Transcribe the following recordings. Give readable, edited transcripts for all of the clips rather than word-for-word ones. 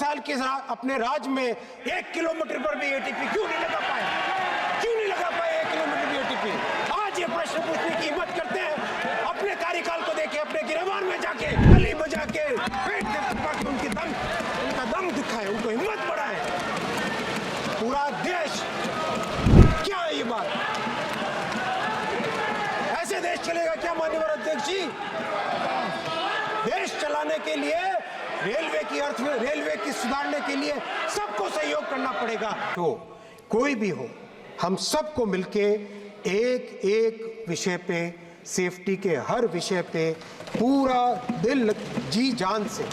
साल के अपने राज में 1 किलोमीटर पर भी एटीपी क्यों नहीं लगा पाए? क्यों नहीं लगा पाए 1 किलोमीटर भी एटीपी? आज ये प्रश्न पूछने की हिम्मत करते हैं। अपने कार्यकाल को देखे, अपने गिरफ्तार में जाके गली बजा के पेट के उनका दम दिखाए, उनको हिम्मत बढ़ाए। पूरा देश, क्या है ये बात? ऐसे देश चलेगा क्या माननीय अध्यक्ष जी? देश चलाने के लिए रेलवे की सुधारने के लिए सबको सहयोग करना पड़ेगा। तो कोई भी हो, हम सबको मिलके एक एक विषय पे, सेफ्टी के हर विषय पे पूरा दिल जी जान से,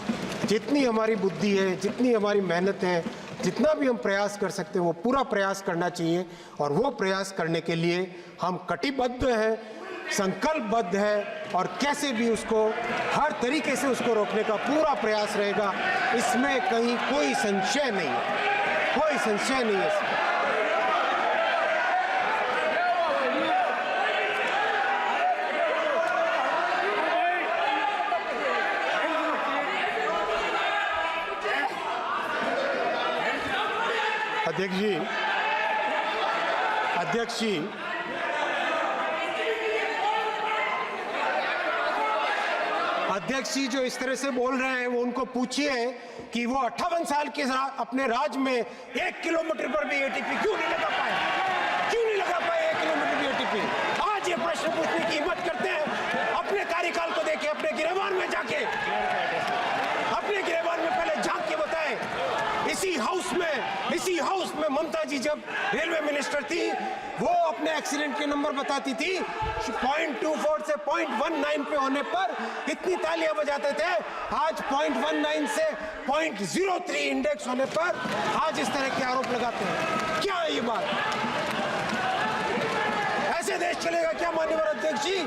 जितनी हमारी बुद्धि है, जितनी हमारी मेहनत है, जितना भी हम प्रयास कर सकते हैं वो पूरा प्रयास करना चाहिए। और वो प्रयास करने के लिए हम कटिबद्ध हैं, संकल्पबद्ध है, और कैसे भी उसको हर तरीके से उसको रोकने का पूरा प्रयास रहेगा। इसमें कहीं कोई संशय नहीं है, कोई संशय नहीं है इसमें। अध्यक्ष जी जो इस तरह से बोल रहे हैं, वो उनको पूछिए कि वो 58 साल के अपने राज में 1 किलोमीटर पर भी एटीपी क्यों नहीं लगा पाए? क्यों नहीं लगा पाए 1 किलोमीटर भी एटीपी? आज ये प्रश्न पूछने की हिम्मत करते हैं। अपने कार्यकाल को देखे, अपने गिरफ्तार में जाके, अपने गिरफ्तार में पहले झांक के बताए। इसी हाउस में ममता जी जब रेलवे मिनिस्टर थी, वो अपने एक्सीडेंट के नंबर बताती थी, 0.24 से 0.19 पे होने पर इतनी तालियां बजाते थे। आज 0.19 से 0.03 इंडेक्स होने पर आज इस तरह के आरोप लगाते हैं। क्या है ये बात? ऐसे देश चलेगा क्या माननीय अध्यक्ष जी?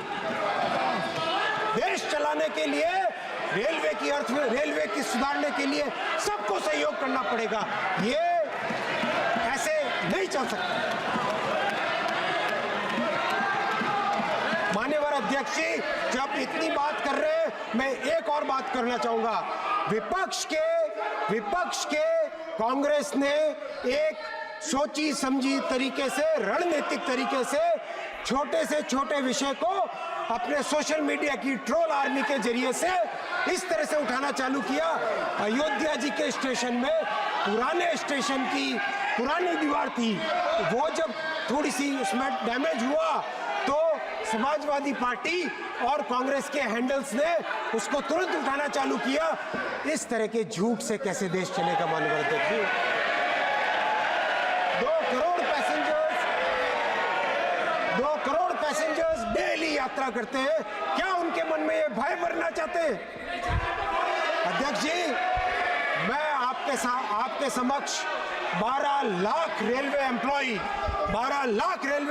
देश चलाने के लिए रेलवे की सुधारने के लिए सबको सहयोग करना पड़ेगा। ये ऐसे नहीं चल सकता। माननीय अध्यक्ष जी जब इतनी बात कर रहे हैं, मैं एक और बात करना चाहूंगा। विपक्ष के कांग्रेस ने एक सोची समझी तरीके से, रणनीतिक तरीके से छोटे विषय को अपने सोशल मीडिया की ट्रोल आर्मी के जरिए से इस तरह से उठाना चालू किया। अयोध्या जी के स्टेशन में पुराने स्टेशन की पुरानी दीवार थी, वो जब थोड़ी सी उसमें डैमेज हुआ तो समाजवादी पार्टी और कांग्रेस के हैंडल्स ने उसको तुरंत उठाना चालू किया। इस तरह के झूठ से कैसे देश चलेगा माननीय अध्यक्ष जी? 2 करोड़ पैसेंजर्स डेली यात्रा करते हैं। क्या उनके मन में ये भय भरना चाहते हैं? अध्यक्ष जी, मैं आपके समक्ष 12 लाख रेलवे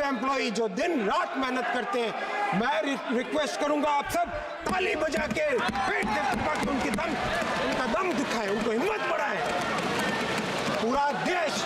एम्प्लॉई जो दिन रात मेहनत करते हैं, मैं रिक्वेस्ट करूंगा आप सब ताली बजा के पेट के उनका दम दिखाए, उनको हिम्मत बढ़ाए। पूरा देश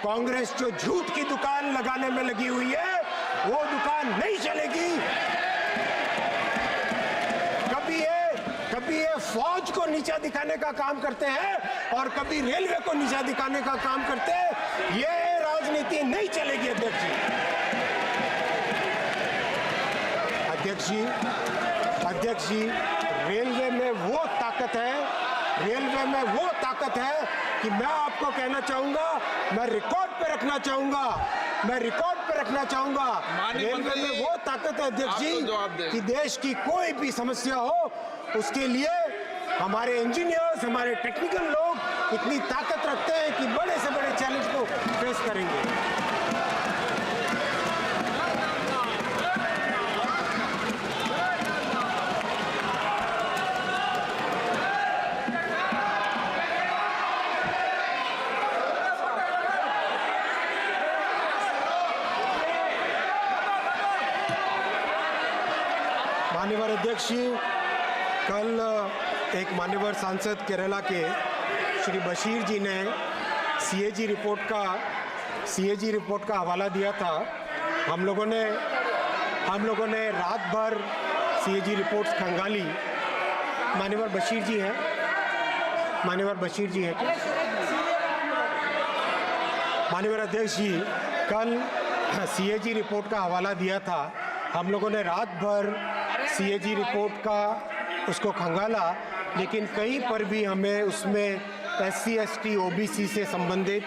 कांग्रेस जो झूठ की दुकान लगाने में लगी हुई है, वो दुकान नहीं चलेगी। कभी ये फौज को नीचा दिखाने का काम करते हैं और कभी रेलवे को नीचा दिखाने का काम करते हैं। ये राजनीति नहीं चलेगी अध्यक्ष जी। रेलवे में वो ताकत है कि मैं आपको कहना चाहूंगा, मैं रिकॉर्ड पे रखना चाहूंगा, रेलवे में वो ताकत है अध्यक्ष जी कि देश की कोई भी समस्या हो, उसके लिए हमारे इंजीनियर्स, हमारे टेक्निकल लोग इतनी ताकत रखते हैं कि बड़े से बड़े चैलेंज को फेस करेंगे। माननीय अध्यक्ष जी, कल एक माननीय सांसद केरला के श्री बशीर जी ने सीएजी रिपोर्ट का हवाला दिया था। हम लोगों ने रात भर सीएजी रिपोर्ट्स खंगाली। माननीय बशीर जी हैं, माननीय बशीर जी हैं। माननीय अध्यक्ष जी, कल सीएजी रिपोर्ट का हवाला दिया था। हम लोगों ने रात भर सीएजी रिपोर्ट का उसको खंगाला, लेकिन कहीं पर भी हमें उसमें SC ST OBC से संबंधित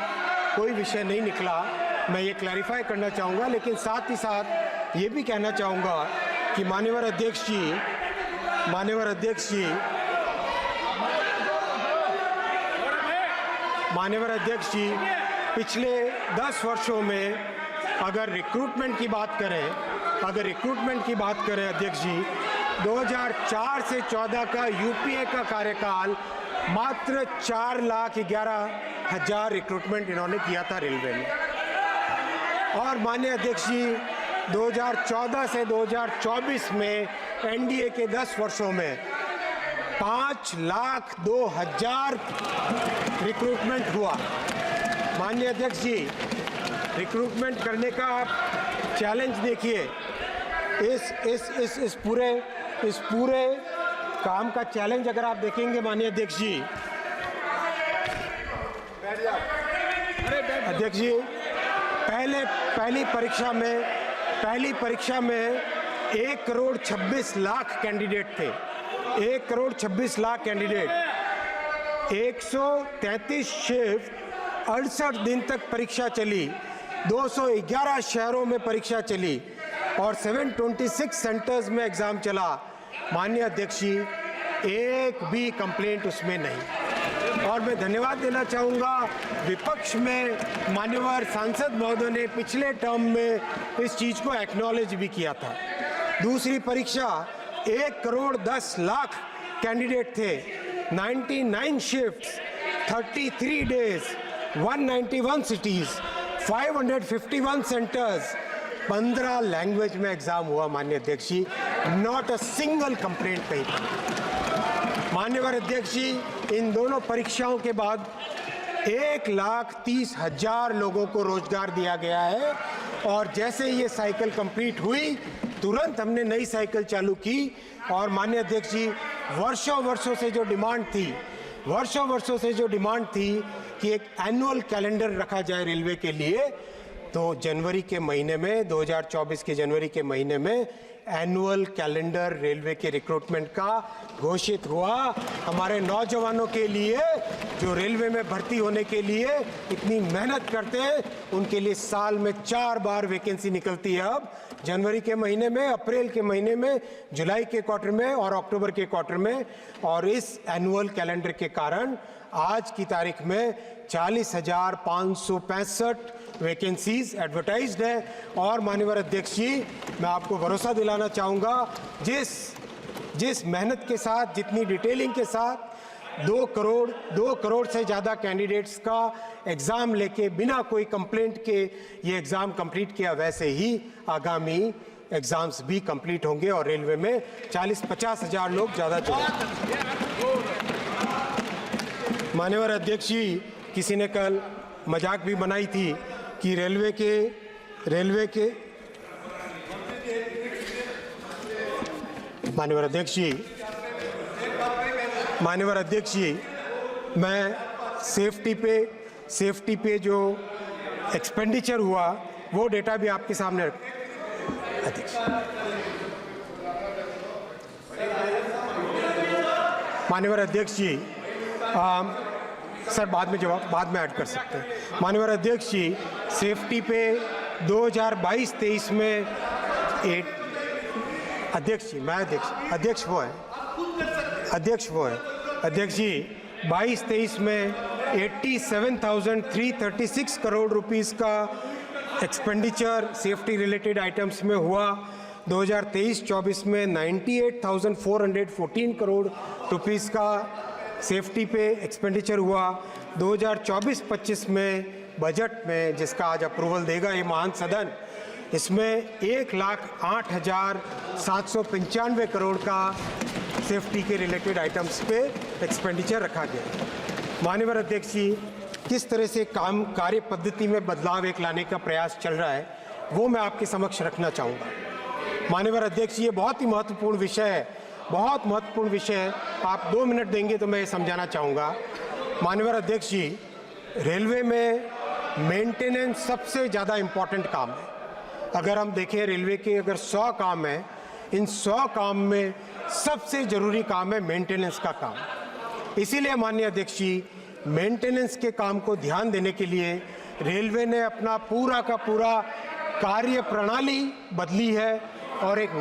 कोई विषय नहीं निकला। मैं ये क्लैरिफाई करना चाहूँगा, लेकिन साथ ही साथ ये भी कहना चाहूँगा कि माननीय अध्यक्ष जी, पिछले 10 वर्षों में अगर रिक्रूटमेंट की बात करें अध्यक्ष जी, 2004 से 14 का यूपीए का कार्यकाल मात्र 4,11,000 रिक्रूटमेंट इन्होंने किया था रेलवे में। और माननीय अध्यक्ष जी, 2014 से 2024 में एनडीए के 10 वर्षों में 5,02,000 रिक्रूटमेंट हुआ। माननीय अध्यक्ष जी, रिक्रूटमेंट करने का आप चैलेंज देखिए। इस पूरे काम का चैलेंज अगर आप देखेंगे माननीय अध्यक्ष जी, पहली परीक्षा में 1,26,00,000 कैंडिडेट थे। 1,26,00,000 कैंडिडेट, 133 शिफ्ट, 68 दिन तक परीक्षा चली, 211 शहरों में परीक्षा चली और 726 सेंटर्स में एग्जाम चला। माननीय अध्यक्ष जी, एक भी कंप्लेंट उसमें नहीं। और मैं धन्यवाद देना चाहूँगा विपक्ष में मान्यवर सांसद महोदय ने पिछले टर्म में इस चीज़ को एक्नॉलेज भी किया था। दूसरी परीक्षा 1,10,00,000 कैंडिडेट थे, 99 shifts, 33 days, 191 cities, 551 centres, 15 language में एग्जाम हुआ। माननीय अध्यक्ष जी, नॉट अ सिंगल कंप्लेंट कहीं पर। माननीय अध्यक्ष जी, इन दोनों परीक्षाओं के बाद 1,30,000 लोगों को रोजगार दिया गया है। और जैसे ये साइकिल कंप्लीट हुई, तुरंत हमने नई साइकिल चालू की। और माननीय अध्यक्ष जी, वर्षों से जो डिमांड थी कि एक एनुअल कैलेंडर रखा जाए रेलवे के लिए, तो जनवरी के महीने में, 2024 के जनवरी के महीने में एनुअल कैलेंडर रेलवे के रिक्रूटमेंट का घोषित हुआ। हमारे नौजवानों के लिए जो रेलवे में भर्ती होने के लिए इतनी मेहनत करते हैं, उनके लिए साल में 4 बार वैकेंसी निकलती है। अब जनवरी के महीने में, अप्रैल के महीने में, जुलाई के क्वार्टर में और अक्टूबर के क्वार्टर में। और इस एनुअल कैलेंडर के कारण आज की तारीख में 40,565 वैकेंसीज एडवर्टाइज्ड है। और माननीय अध्यक्ष जी, मैं आपको भरोसा दिलाना चाहूँगा, जिस मेहनत के साथ, जितनी डिटेलिंग के साथ 2 करोड़ से ज़्यादा कैंडिडेट्स का एग्ज़ाम लेके बिना कोई कंप्लेंट के ये एग्ज़ाम कंप्लीट किया, वैसे ही आगामी एग्ज़ाम्स भी कंप्लीट होंगे और रेलवे में 40-50 हज़ार लोग ज़्यादा जुड़ेंगे। माननीय अध्यक्ष जी, किसी ने कल मजाक भी बनाई थी कि रेलवे के माननीय अध्यक्ष जी, मैं सेफ्टी पे जो एक्सपेंडिचर हुआ वो डेटा भी आपके सामने अध्यक्ष। माननीय अध्यक्ष जी, सर बाद में ऐड कर सकते हैं। माननीय अध्यक्ष जी, सेफ्टी पे 2022-23 में अध्यक्ष जी, मैं अध्यक्ष वो है अध्यक्ष जी, 22-23 में 87,336 करोड़ रुपीस का एक्सपेंडिचर सेफ्टी रिलेटेड आइटम्स में हुआ। 2023-24 में 98,414 करोड़ रुपीस का सेफ्टी पे एक्सपेंडिचर हुआ। 2024-25 में बजट में, जिसका आज अप्रूवल देगा ये महान सदन, इसमें 1,08,795 करोड़ का सेफ्टी के रिलेटेड आइटम्स पे एक्सपेंडिचर रखा गया। माननीय अध्यक्ष जी, किस तरह से कार्य पद्धति में बदलाव लाने का प्रयास चल रहा है वो मैं आपके समक्ष रखना चाहूँगा। माननीय अध्यक्ष जी, ये बहुत ही महत्वपूर्ण विषय है, बहुत महत्वपूर्ण विषय है। आप 2 मिनट देंगे तो मैं ये समझाना चाहूँगा। माननीय अध्यक्ष जी, रेलवे में मेंटेनेंस सबसे ज़्यादा इम्पॉर्टेंट काम है। अगर हम देखें रेलवे के अगर 100 काम हैं, इन 100 काम में सबसे ज़रूरी काम है मेंटेनेंस का काम। इसीलिए माननीय अध्यक्ष जी, मेंटेनेंस के काम को ध्यान देने के लिए रेलवे ने अपना पूरा का पूरा कार्य प्रणाली बदली है और एक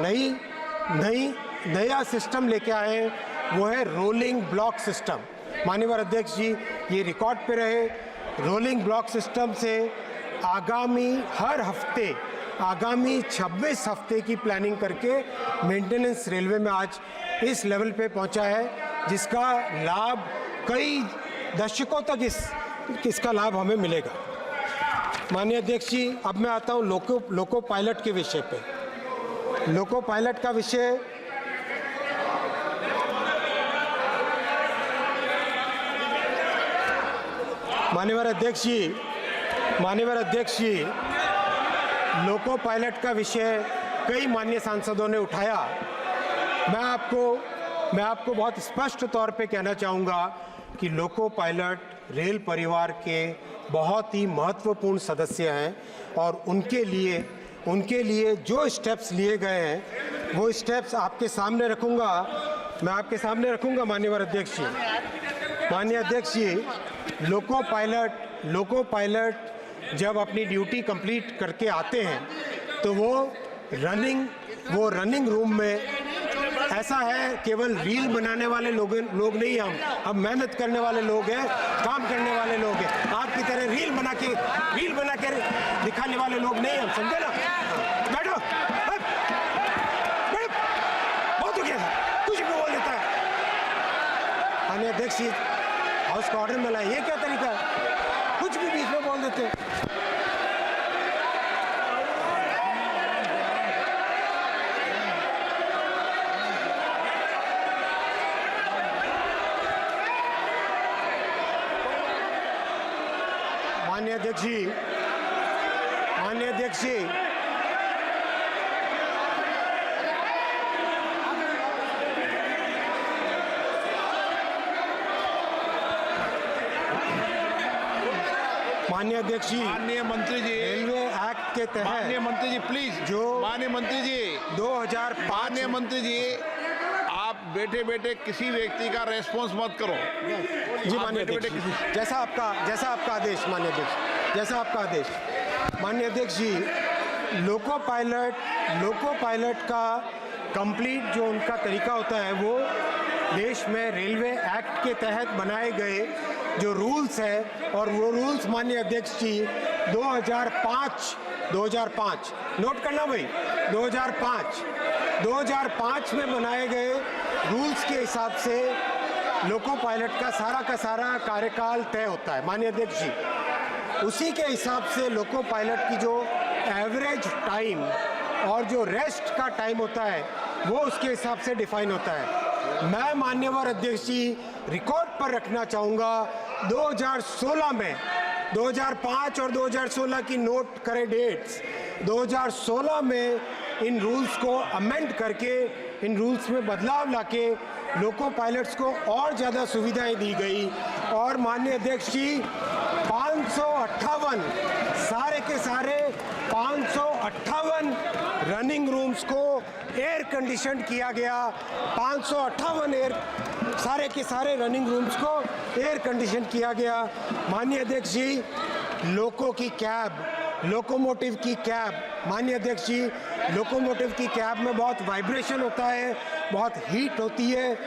नया सिस्टम लेके आए हैं, वो है रोलिंग ब्लॉक सिस्टम। माननीय अध्यक्ष जी, ये रिकॉर्ड पे रहे, रोलिंग ब्लॉक सिस्टम से हर हफ्ते आगामी 26 हफ्ते की प्लानिंग करके मेंटेनेंस रेलवे में आज इस लेवल पे पहुंचा है, जिसका लाभ कई दशकों तक इसका लाभ हमें मिलेगा। माननीय अध्यक्ष जी, अब मैं आता हूं लोको पायलट के विषय पे। लोको पायलट का विषय माननीय अध्यक्ष जी, लोको पायलट का विषय कई माननीय सांसदों ने उठाया। मैं आपको बहुत स्पष्ट तौर पे कहना चाहूँगा कि लोको पायलट रेल परिवार के बहुत ही महत्वपूर्ण सदस्य हैं और उनके लिए जो स्टेप्स लिए गए हैं वो स्टेप्स आपके सामने रखूँगा, मैं आपके सामने रखूँगा। माननीय अध्यक्ष जी, लोको पायलट जब अपनी ड्यूटी कंप्लीट करके आते हैं तो वो रनिंग रूम में, ऐसा है केवल रील बनाने वाले लोग नहीं, हम मेहनत करने वाले लोग हैं, काम करने वाले लोग हैं। आपकी तरह रील बना के दिखाने वाले लोग नहीं, हम समझे ना। बैठो, बहुत हो गया था, कुछ भी बोल देता है। माननीय अध्यक्ष जी, हाउस का ऑर्डर में लाए, ये क्या तरीका है, कुछ भी बीच में बोल देते हैं। माननीय अध्यक्ष जी, माननीय अध्यक्ष जी, माननीय मंत्री जी, रेलवे एक्ट के तहत, माननीय मंत्री जी प्लीज, जो माननीय मंत्री जी 2005, माननीय मंत्री जी, आप बैठे बैठे किसी व्यक्ति का रेस्पॉन्स मत करो। जी माननीय अध्यक्ष, जैसा आपका आदेश। माननीय अध्यक्ष, जैसा आपका आदेश। माननीय अध्यक्ष जी, लोको पायलट का कंप्लीट जो उनका तरीका होता है वो देश में रेलवे एक्ट के तहत बनाए गए जो रूल्स है, और वो रूल्स माननीय अध्यक्ष जी 2005 नोट करना भाई, 2005 में बनाए गए रूल्स के हिसाब से लोको पायलट का सारा कार्यकाल तय होता है। माननीय अध्यक्ष जी, उसी के हिसाब से लोको पायलट की जो एवरेज टाइम और जो रेस्ट का टाइम होता है वो उसके हिसाब से डिफाइन होता है। मैं माननीय अध्यक्ष जी रिकॉर्ड पर रखना चाहूँगा, 2016 में 2005 और 2016 की नोट करें डेट्स, 2016 में इन रूल्स को अमेंड करके, इन रूल्स में बदलाव लाके लोको पायलट्स को और ज़्यादा सुविधाएं दी गई। और माननीय अध्यक्ष जी 558 सारे के सारे 558 रनिंग रूम्स को एयर कंडीशन किया गया। 558 सारे के सारे रनिंग रूम्स को एयर कंडीशन किया गया। माननीय अध्यक्ष जी, लोकोमोटिव की कैब, माननीय अध्यक्ष जी, लोकोमोटिव की कैब में बहुत वाइब्रेशन होता है, बहुत हीट होती है,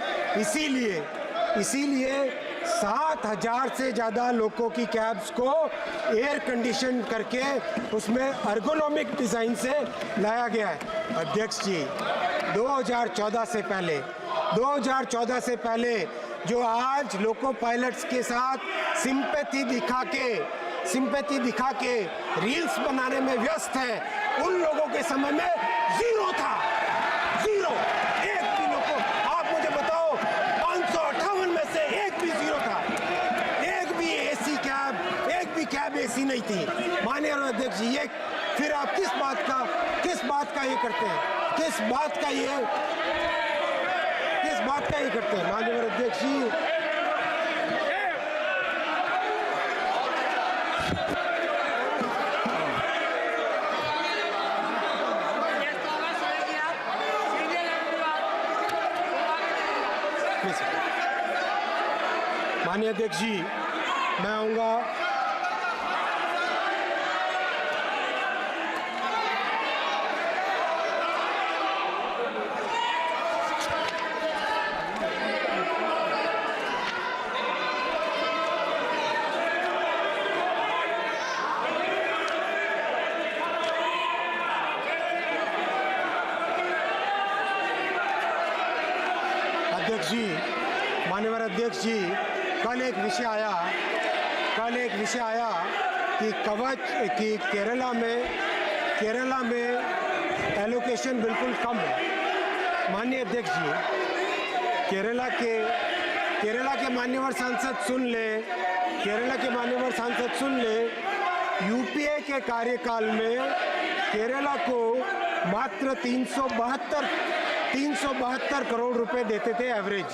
इसीलिए 7,000 से ज़्यादा लोको की कैब्स को एयर कंडीशन करके उसमें अर्गोनॉमिक डिज़ाइन से लाया गया है। अध्यक्ष जी, 2014 से पहले जो आज लोको पायलट्स के साथ सिंपैथी दिखा के रील्स बनाने में व्यस्त है उन लोगों के समय में जीरो था, जीरो। एक भी लोग को आप मुझे बताओ 558 में से एक भी जीरो था, एक भी एसी कैब, एक भी कैब एसी नहीं थी। माननीय अध्यक्ष जी, ये फिर आप किस बात का ये करते हैं, किस बात का ये करते हैं माननीय अध्यक्ष जी? माननीय अध्यक्ष जी, मैं आऊंगा। अध्यक्ष जी, माननीय अध्यक्ष जी, कल एक विषय आया कि केरला में एलोकेशन बिल्कुल कम है। माननीय अध्यक्ष जी, केरला के मान्यवर सांसद सुन ले, यूपीए के कार्यकाल में केरला को मात्र 372 करोड़ रुपए देते थे एवरेज,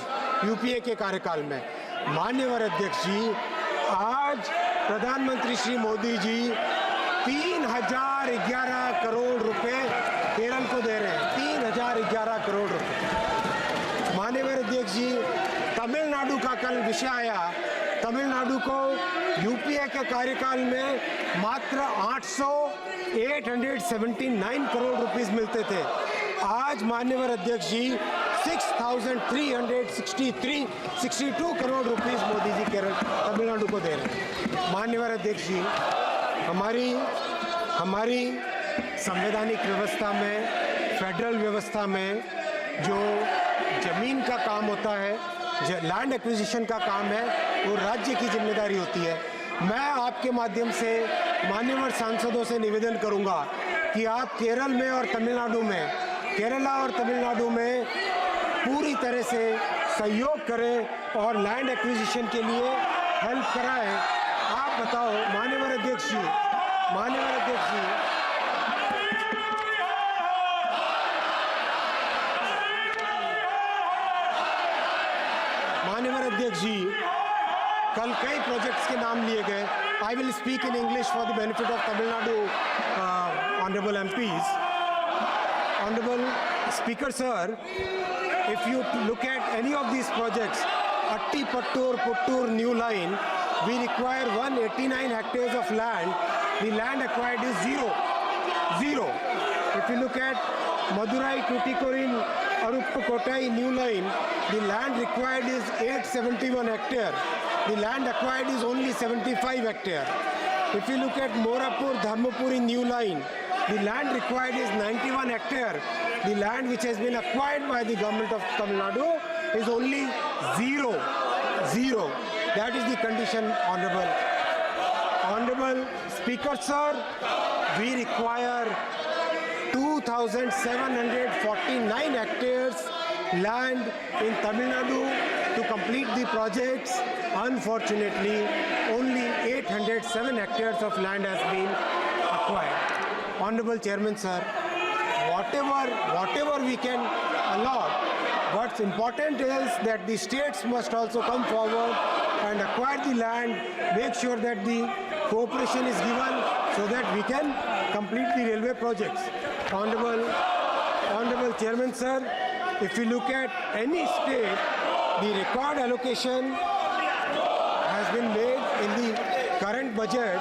यूपीए के कार्यकाल में। माननीय अध्यक्ष जी, आज प्रधानमंत्री श्री मोदी जी 3011 करोड़ रुपए केरल को दे रहे हैं, 3011 करोड़ रुपए। माननीय अध्यक्ष जी, तमिलनाडु का कल विषय आया, तमिलनाडु को यूपीए के कार्यकाल में मात्र 879 करोड़ रुपीस मिलते थे। आज माननीय अध्यक्ष जी 6,362 करोड़ रुपीस मोदी जी तमिलनाडु को दे रहे हैं। माननीय अध्यक्ष जी, हमारी संवैधानिक व्यवस्था में, फेडरल व्यवस्था में जो जमीन का काम होता है, लैंड एक्विजिशन का काम है, वो राज्य की जिम्मेदारी होती है। मैं आपके माध्यम से माननीय सांसदों से निवेदन करूंगा कि आप केरला और तमिलनाडु में पूरी तरह से सहयोग करें और लैंड एक्विजिशन के लिए हेल्प कराएं। आप बताओ माननीय अध्यक्ष जी, कल कई प्रोजेक्ट्स के नाम लिए गए। I will speak in English for the benefit of Tamil Nadu honourable MPs. Honorable Speaker Sir, if you look at any of these projects, Attipattur new line, we require 189 hectares of land. The land acquired is zero. If you look at Madurai Tuticorin Aruppukkottai new line, the land required is 871 hectare. The land acquired is only 75 hectare. If you look at Morapur Dharmapuri new line, the land required is 91 hectare. The land which has been acquired by the government of Tamil Nadu is only zero. That is the condition, Honorable Speaker Sir. We require 2,749 hectares land in Tamil Nadu to complete the projects. Unfortunately, only 807 hectares of land has been acquired. Honorable Chairman Sir, whatever we can allot, what's important is that the states must also come forward and acquire the land, make sure that the cooperation is given so that we can complete the railway projects. Honorable Chairman Sir, if you look at any state, the record allocation has been made in the current budget.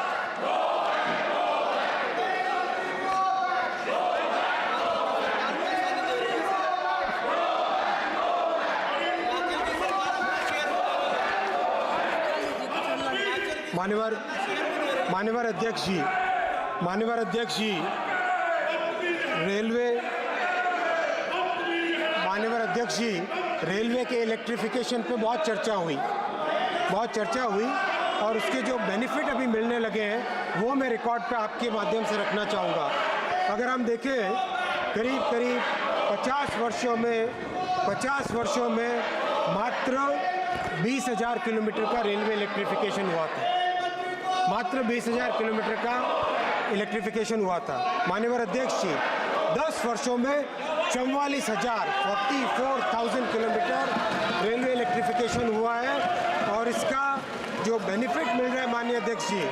माननीय अध्यक्ष जी, railway के electrification पे बहुत चर्चा हुई और उसके जो बेनिफिट अभी मिलने लगे हैं वो मैं रिकॉर्ड पे आपके माध्यम से रखना चाहूँगा। अगर हम देखें करीब करीब 50 वर्षों में मात्र 20,000 किलोमीटर का रेलवे इलेक्ट्रिफिकेशन हुआ था। मात्र 20,000 किलोमीटर का इलेक्ट्रिफिकेशन हुआ था। माननीय अध्यक्ष जी, 10 वर्षों में 44,000 किलोमीटर रेलवे इलेक्ट्रिफिकेशन हुआ है। और इसका जो बेनिफिट मिल रहा है माननीय अध्यक्ष जी,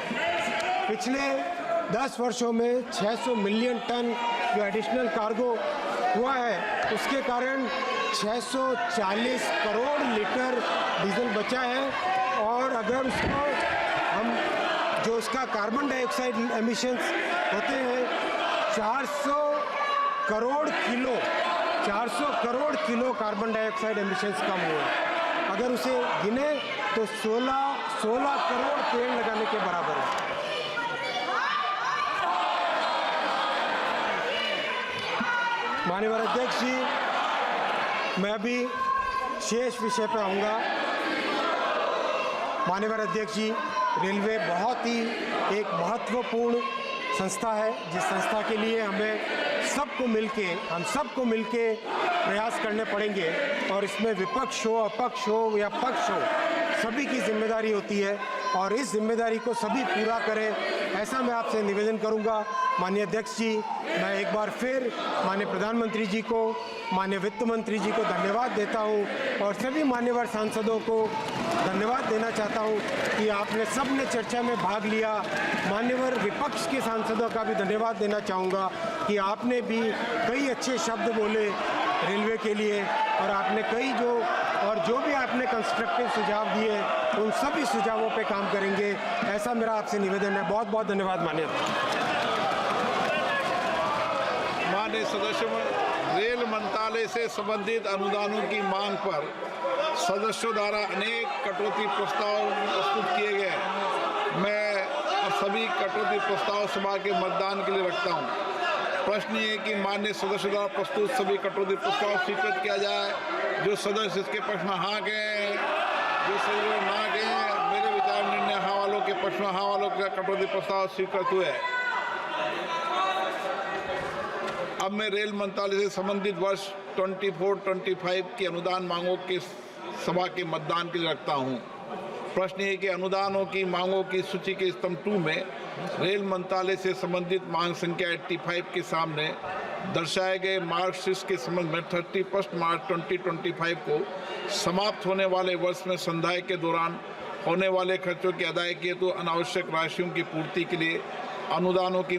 पिछले 10 वर्षों में 600 मिलियन टन जो एडिशनल कार्गो हुआ है, उसके कारण 640 करोड़ लीटर डीजल बचा है। और अगर उसको हम जो उसका कार्बन डाइऑक्साइड एमिशंस होते हैं 400 crore kilo carbon dioxide emissions कम हुए। अगर उसे गिने तो 16 करोड़ पेड़ लगाने के बराबर है। माननीय अध्यक्ष जी, मैं अभी शेष विषय पर आऊँगा। माननीय अध्यक्ष जी, रेलवे बहुत ही एक महत्वपूर्ण संस्था है, जिस संस्था के लिए हम सबको मिलके प्रयास करने पड़ेंगे। और इसमें विपक्ष हो, अपक्ष हो या पक्ष हो, सभी की जिम्मेदारी होती है और इस जिम्मेदारी को सभी पूरा करें, ऐसा मैं आपसे निवेदन करूंगा। माननीय अध्यक्ष जी, मैं एक बार फिर माननीय प्रधानमंत्री जी को, माननीय वित्त मंत्री जी को धन्यवाद देता हूं और सभी मान्यवर सांसदों को धन्यवाद देना चाहता हूं कि आपने सबने चर्चा में भाग लिया। मान्यवर विपक्ष के सांसदों का भी धन्यवाद देना चाहूँगा कि आपने भी कई अच्छे शब्द बोले रेलवे के लिए और आपने जो भी आपने कंस्ट्रक्टिव सुझाव दिए उन सभी सुझावों पे काम करेंगे, ऐसा मेरा आपसे निवेदन है। बहुत बहुत धन्यवाद माननीय सदस्यों, रेल मंत्रालय से संबंधित अनुदानों की मांग पर सदस्यों द्वारा अनेक कटौती प्रस्ताव प्रस्तुत किए गए। मैं सभी कटौती प्रस्ताव सभा के मतदान के लिए रखता हूं। प्रश्न ये है कि माननीय सदस्यों द्वारा प्रस्तुत सभी कटौती प्रस्ताव स्वीकृत किया जाए। जो सदस्य इसके पक्ष में हाँ कहें, जो सदस्य ना कहें। मेरे विचार निर्णय हाँ वालों के पक्ष में हाँ वालों का कटौती प्रस्ताव स्वीकृत हुए। अब मैं रेल मंत्रालय से संबंधित वर्ष 24-25 की अनुदान मांगों के सभा के मतदान के लिए रखता हूं। प्रश्न ये कि अनुदानों की मांगों की सूची के स्तंभ 2 में रेल मंत्रालय से संबंधित मांग संख्या 85 के सामने दर्शाए गए मार्कशीट के संबंध में 31 मार्च 2025 को समाप्त होने वाले वर्ष में संधाई के दौरान होने वाले खर्चों की अदायगी हेतु अनावश्यक राशियों की पूर्ति के लिए अनुदानों की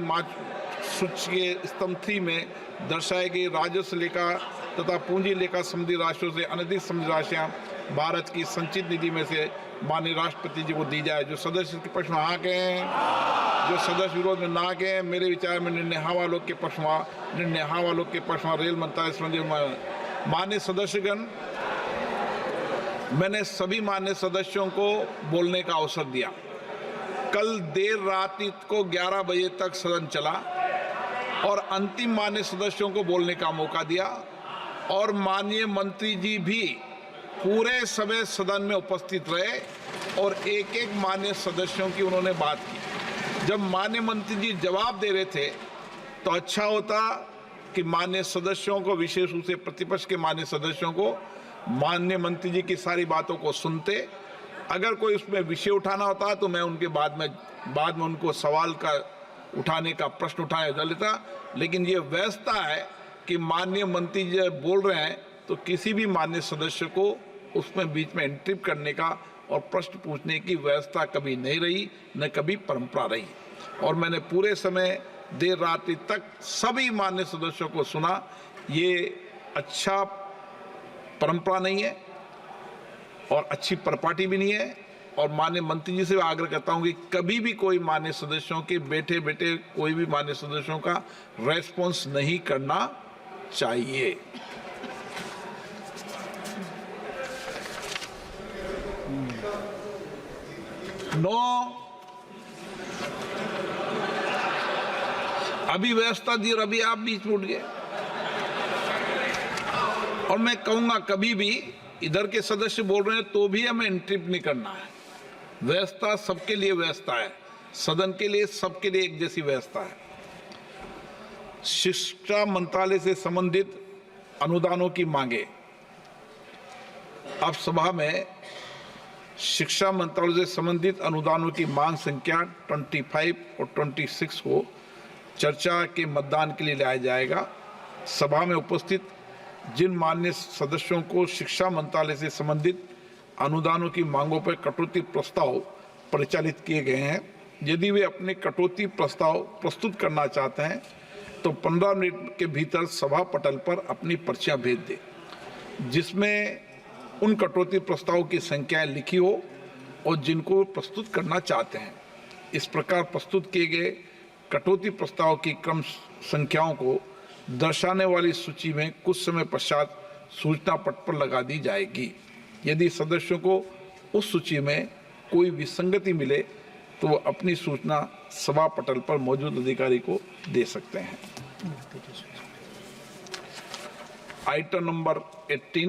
सूची के स्तंभ 3 में दर्शाई गई राजस्व लेखा तथा पूंजी लेखा संबंधी राशियों से अनधिक संबंधी राशियां भारत की संचित निधि में से माननीय राष्ट्रपति जी को दी जाए। जो सदस्य के पक्ष में हाँ कहें, जो सदस्य विरोध में ना कहें। मेरे विचार में निर्णय हाँ वालों के पक्ष में रेल मंत्रालय संबंधी माननीय सदस्यगण, मैंने सभी माननीय सदस्यों को बोलने का अवसर दिया। कल देर रात को 11 बजे तक सदन चला और अंतिम माननीय सदस्यों को बोलने का मौका दिया और माननीय मंत्री जी भी पूरे समय सदन में उपस्थित रहे और एक एक माननीय सदस्यों की उन्होंने बात की। जब माननीय मंत्री जी जवाब दे रहे थे तो अच्छा होता कि माननीय सदस्यों को, विशेष रूप से प्रतिपक्ष के माननीय सदस्यों को, माननीय मंत्री जी की सारी बातों को सुनते। अगर कोई उसमें विषय उठाना होता तो मैं उनके बाद में उनको सवाल का उठाने का प्रश्न उठाने देता। लेकिन ये व्यवस्था है कि माननीय मंत्री जी बोल रहे हैं तो किसी भी माननीय सदस्य को उसमें बीच में एंट्री करने का और प्रश्न पूछने की व्यवस्था कभी नहीं रही, न कभी परंपरा रही। और मैंने पूरे समय देर रात्रि तक सभी माननीय सदस्यों को सुना। ये अच्छा परंपरा नहीं है और अच्छी परिपाटी भी नहीं है। और माननीय मंत्री जी से आग्रह करता हूं कि कभी भी कोई माननीय सदस्यों के बैठे कोई भी माननीय सदस्यों का रेस्पॉन्स नहीं करना चाहिए। अभी व्यवस्था दी और अभी आप बीच में उठ गए। और मैं कहूंगा कभी भी इधर के सदस्य बोल रहे हैं तो भी हमें इंटरप्ट नहीं करना है। व्यवस्था सबके लिए व्यवस्था है, सदन के लिए सबके लिए एक जैसी व्यवस्था है। शिक्षा मंत्रालय से संबंधित अनुदानों की मांगे। अब सभा में शिक्षा मंत्रालय से संबंधित अनुदानों की मांग संख्या 25 और 26 को चर्चा के मतदान के लिए लाया जाएगा। सभा में उपस्थित जिन माननीय सदस्यों को शिक्षा मंत्रालय से संबंधित अनुदानों की मांगों पर कटौती प्रस्ताव परिचालित किए गए हैं, यदि वे अपने कटौती प्रस्ताव प्रस्तुत करना चाहते हैं तो 15 मिनट के भीतर सभा पटल पर अपनी पर्चियां भेज दें, जिसमें उन कटौती प्रस्ताव की संख्याएं लिखी हो और जिनको प्रस्तुत करना चाहते हैं। इस प्रकार प्रस्तुत किए गए कटौती प्रस्ताव की क्रम संख्याओं को दर्शाने वाली सूची में कुछ समय पश्चात सूचना पट पर लगा दी जाएगी। यदि सदस्यों को उस सूची में कोई विसंगति मिले तो वो अपनी सूचना सभा पटल पर मौजूद अधिकारी को दे सकते हैं। Item number 18